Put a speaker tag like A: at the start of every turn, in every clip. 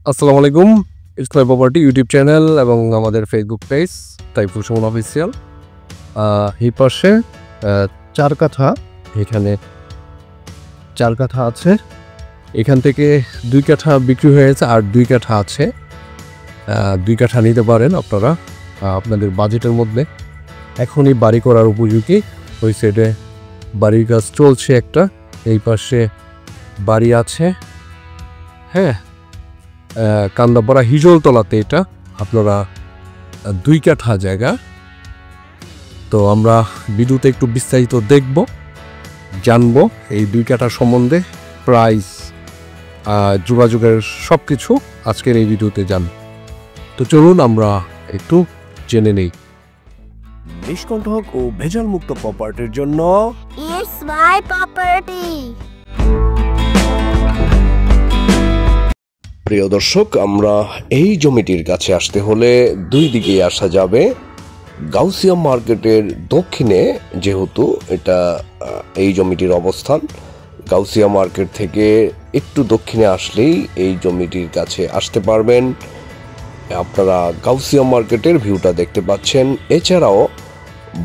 A: আসসালামু আলাইকুম। ইসলাম property YouTube channel এবং আমাদের Facebook page Taiful Suman official. এই পাশে 4 কাঠা, এখানে 4 কাঠা আছে। এখান থেকে 2 কাঠা বিক্রি হয়েছে আর 2 কাঠা আছে। 2 কাঠা নিতে পারেন আপনারা আপনাদের বাজেটের মধ্যে। এখনই বাড়ি করার উপযোগী। ওই সাইডে বাড়ির কাজ চলছে একটা, এই পাশে বাড়ি আছে। হ্যাঁ, কান্দাপাড়া হিজলতলাতে এটা আপনারা 2 কাঠা জায়গা। তো আমরা ভিডিওতে একটু বিস্তারিত দেখব, জানবো এই 2 কাঠা সম্বন্ধে, প্রাইস, যোগাযোগের সব কিছু আজকের এই ভিডিওতে জানব। তো চলুন আমরা একটু জেনে নেই।
B: নিষ্কণ্টক ও ভেজাল মুক্ত প্রপার্টির জন্য
C: It's my property.
B: প্রিয় দর্শক, আমরা এই জমিটির কাছে আসতে হলে 2 দিকে আসা যাবে। গাউসিয়া মার্কেটের দক্ষিণে যেহেতু এটা এই জমিটির অবস্থান, গাউসিয়া মার্কেট থেকে একটু দক্ষিণে আসলেই এই জমিটির কাছে আসতে পারবেন। আপনারা গাউসিয়া মার্কেটের ভিউটা দেখতে পাচ্ছেন। এছাড়াও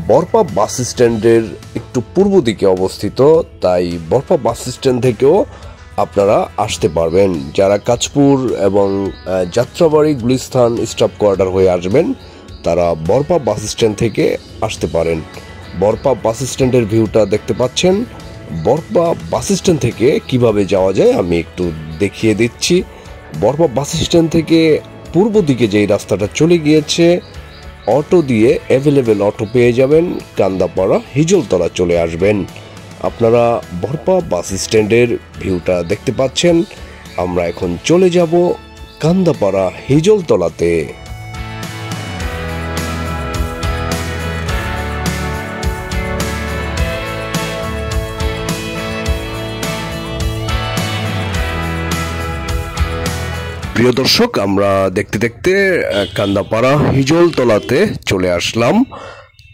B: বরপা বাস স্ট্যান্ডের একটু পূর্ব দিকে অবস্থিত, তাই বরপা বাস স্ট্যান্ড থেকেও আপনারা আসতে পারবেন। যারা কাঁচপুর এবং যাত্রাবাড়ি গুলিস্তান স্টাফ কোয়ার্টার হয়ে আসবেন তারা বরপা বাস স্ট্যান্ড থেকে আসতে পারেন। বরপা বাস স্ট্যান্ডের ভিউটা দেখতে পাচ্ছেন। বরপা বাস স্ট্যান্ড থেকে কিভাবে যাওয়া যায় আমি একটু দেখিয়ে দিচ্ছি। বরপা বাস স্ট্যান্ড থেকে পূর্ব দিকে যেই রাস্তাটা চলে গিয়েছে, অটো দিয়ে অ্যাভেলেবেল অটো পেয়ে যাবেন। কান্দাপাড়া হিজলতলা চলে আসবেন। আপনারা বরপা বাস স্ট্যান্ডের ভিউটা দেখতে পাচ্ছেন। আমরা এখন চলে যাব কান্দাপাড়া হিজলতলাতে। প্রিয় দর্শক, আমরা দেখতে দেখতে কান্দাপাড়া হিজলতলাতে চলে আসলাম।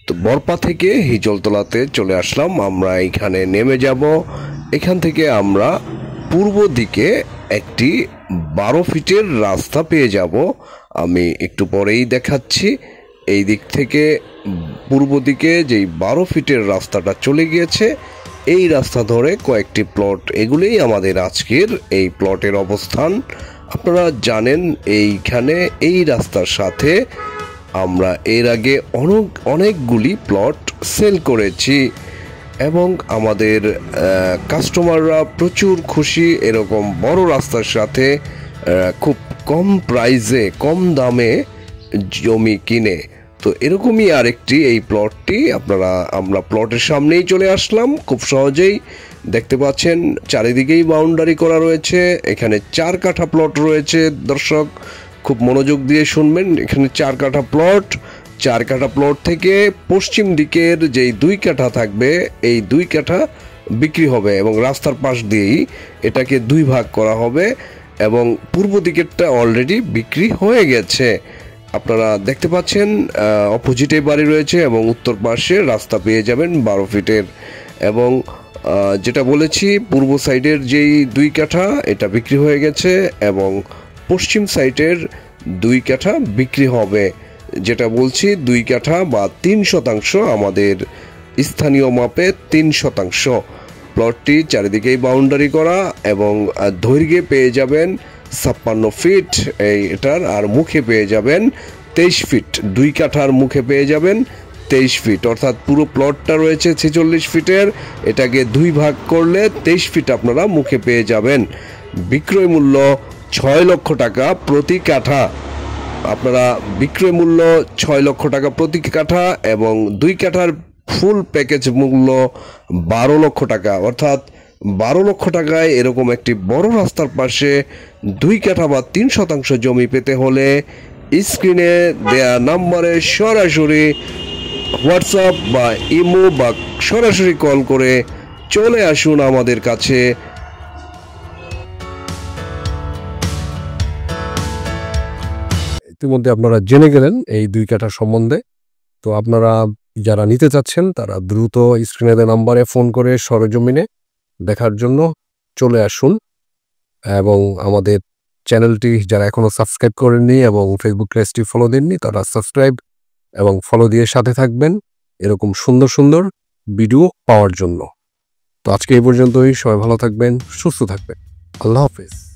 B: তো বরপা থেকে হিজলতলাতে চলে আসলাম। আমরা এখানে নেমে যাব। এখান থেকে আমরা পূর্ব দিকে একটি 12 ফিটের রাস্তা পেয়ে যাব। আমি একটু পরেই দেখাচ্ছি। এই দিক থেকে পূর্ব দিকে যেই 12 ফিটের রাস্তাটা চলে গিয়েছে, এই রাস্তা ধরে কয়েকটি প্লট, এগুলোই আমাদের আজকের এই প্লটের অবস্থান। আপনারা জানেন এইখানে এই রাস্তার সাথে আমরা এর আগে অনেকগুলি প্লট সেল করেছি এবং আমাদের কাস্টমাররা প্রচুর খুশি এরকম বড় রাস্তার সাথে খুব কম প্রাইসে, কম দামে জমি কিনে। তো এরকমই আরেকটি এই প্লটটি আমরা প্লটের সামনেই চলে আসলাম। খুব সহজেই দেখতে পাচ্ছেন, চারিদিকেই বাউন্ডারি করা রয়েছে। এখানে 4 কাঠা প্লট রয়েছে। দর্শক খুব মনোযোগ দিয়ে শুনবেন। এখানে 4 কাঠা প্লট। 4 কাঠা প্লট থেকে পশ্চিম দিকের যেই 2 কাঠা থাকবে, এই 2 কাঠা বিক্রি হবে এবং রাস্তার পাশ দিয়েই এটাকে 2 ভাগ করা হবে এবং পূর্ব দিকেরটা অলরেডি বিক্রি হয়ে গেছে। আপনারা দেখতে পাচ্ছেন অপোজিটে বাড়ি রয়েছে এবং উত্তর পাশে রাস্তা পেয়ে যাবেন 12 ফিটের। এবং যেটা বলেছি, পূর্ব সাইডের যেই 2 কাঠা এটা বিক্রি হয়ে গেছে এবং পশ্চিম সাইডের 2 কাঠা বিক্রি হবে। যেটা বলছি 2 কাঠা বা 3% আমাদের স্থানীয় মাপে 3%। প্লটটি চারিদিকেই বাউন্ডারি করা এবং দৈর্ঘ্যে পেয়ে যাবেন 56 ফিট এটার, আর মুখে পেয়ে যাবেন 23 ফিট। 2 কাঠার মুখে পেয়ে যাবেন 23 ফিট, অর্থাৎ পুরো প্লটটা রয়েছে 46 ফিটের। এটাকে 2 ভাগ করলে 23 ফিট আপনারা মুখে পেয়ে যাবেন। বিক্রয় মূল্য 6 লক্ষ টাকা প্রতি কাঠা। আপনারা বিক্রয় মূল্য 6 লক্ষ টাকা প্রতি কাঠা এবং 2 কাঠার ফুল প্যাকেজ মূল্য 12 লক্ষ টাকা, অর্থাৎ 12 লক্ষ টাকায় এরকম একটি বড় রাস্তার পাশে 2 কাঠা বা 3% জমি পেতে হলে স্ক্রিনে দেয়া নাম্বারে সরাসরি হোয়াটসঅ্যাপ বা ইমো বা সরাসরি কল করে চলে আসুন আমাদের কাছে।
A: ইতিমধ্যে আপনারা জেনে গেলেন এই 2 কাঠা সম্বন্ধে। তো আপনারা যারা নিতে চাচ্ছেন তারা দ্রুত স্ক্রিনে দেওয়া নাম্বারে ফোন করে সরেজমিনে দেখার জন্য চলে আসুন এবং আমাদের চ্যানেলটি যারা এখনও সাবস্ক্রাইব করেননি এবং ফেসবুক পেজটি ফলো দেননি তারা সাবস্ক্রাইব এবং ফলো দিয়ে সাথে থাকবেন এরকম সুন্দর সুন্দর ভিডিও পাওয়ার জন্য। তো আজকে এই পর্যন্তই, সবাই ভালো থাকবেন, সুস্থ থাকবেন, আল্লাহ হাফেজ।